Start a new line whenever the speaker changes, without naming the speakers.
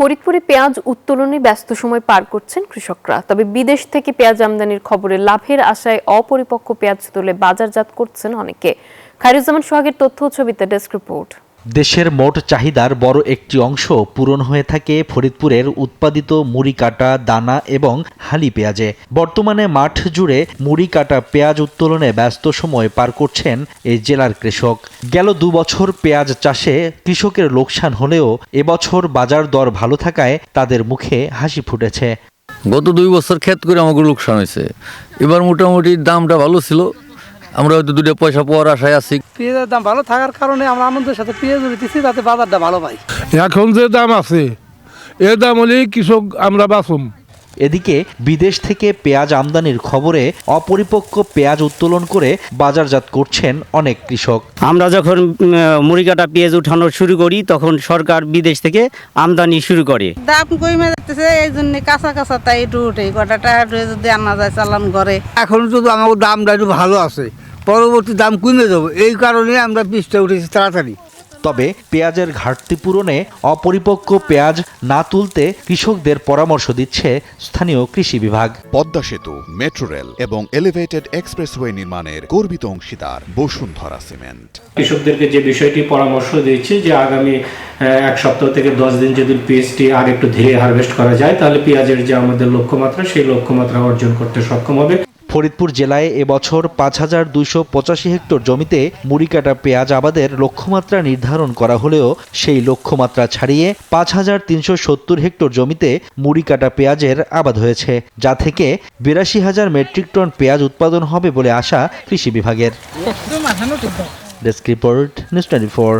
ফরিদপুরে পেঁয়াজ উত্তোলনে ব্যস্ত সময় পার করছেন কৃষকরা। তবে বিদেশ থেকে পেঁয়াজ আমদানির খবরে লাভের আশায় অপরিপক্ক পেঁয়াজ তুলে বাজারজাত করছেন অনেকে। খায়রুজ্জামান সোহাগের তথ্য ও ছবিতে ডেস্ক রিপোর্ট।
দেশের মোট চাহিদার বড় একটি অংশ পূরণ হয়ে থাকে ফরিদপুরের উৎপাদিত মুড়ি কাটা, দানা এবং হালি পেঁয়াজে। বর্তমানে মাঠ জুড়ে মুড়ি কাটা পেঁয়াজ উত্তোলনে ব্যস্ত সময় পার করছেন এই জেলার কৃষক। গেল 2 বছর পেঁয়াজ চাষে কৃষকের লোকসান হলেও এবছর বাজার দর ভালো থাকায় তাদের মুখে হাসি ফুটেছে।
গত 2 বছর ক্ষেত করে আমাকে লোকসান হয়েছে, এবার মোটামুটি দামটা ভালো ছিল, আমরা হয়তো 2 পয়সা পাওয়ার আশায় আছি।
পেঁয়াজের দাম ভালো থাকার কারণে আমরা আনন্দের সাথে পেঁয়াজ দিচ্ছি, যাতে বাজারটা ভালো পাই।
এখন যে দাম আছে এ দাম হলেই কৃষক আমরা বাঁচুম।
এদিকে বিদেশ থেকে পেঁয়াজ আমদানির খবরে অপরিপক্ক পেঁয়াজ উত্তোলন করে বাজারজাত করছেন অনেক কৃষক।
আমরা যখন মুড়ি কাটা পেঁয়াজ উঠানো শুরু করি তখন সরকার বিদেশ থেকে আমদানি শুরু করে।
দাম কমে যাচ্ছে, এই জন্য কাঁচা কাঁচা তাই একটু উঠে কটাটা যদি আনা যায় চালান করে।
এখন যদি আমাদের দামটা একটু ভালো আছে, পরবর্তী দাম কমে যাবে, এই কারণে আমরা বীজটা উঠেছি তাড়াতাড়ি।
তবে পেঁয়াজের ঘাটতি পূরণে অপরিপক্ক পেঁয়াজ না তুলতে কৃষকদের পরামর্শ দিচ্ছে স্থানীয় কৃষি বিভাগ।
পদ্মা সেতু, মেট্রো রেল এবং এলিভেটেড এক্সপ্রেসওয়ে নির্মাণের গর্বিত অংশীদার বসুন্ধরা সিমেন্ট।
কৃষকদেরকে যে বিষয়টি পরামর্শ দিচ্ছে যে আগামী 1 সপ্তাহ থেকে 10 দিন যদি পেঁয়াজটি আর একটু ধীরে হারভেস্ট করা যায়, তাহলে পেঁয়াজের যে আমাদের লক্ষ্যমাত্রা সেই লক্ষ্যমাত্রা অর্জন করতে সক্ষম হবে।
ফরিদপুর জেলায় এবছর 5285 হেক্টর জমিতে মুড়ি কাটা পেঁয়াজ আবাদের লক্ষ্যমাত্রা নির্ধারণ করা হলেও সেই লক্ষ্যমাত্রা ছাড়িয়ে 5370 হেক্টর জমিতে মুড়ি কাটা পেঁয়াজের আবাদ হয়েছে, যা থেকে 82,000 মেট্রিক টন পেঁয়াজ উৎপাদন হবে বলে আশা কৃষি বিভাগের। Desk report, news 24।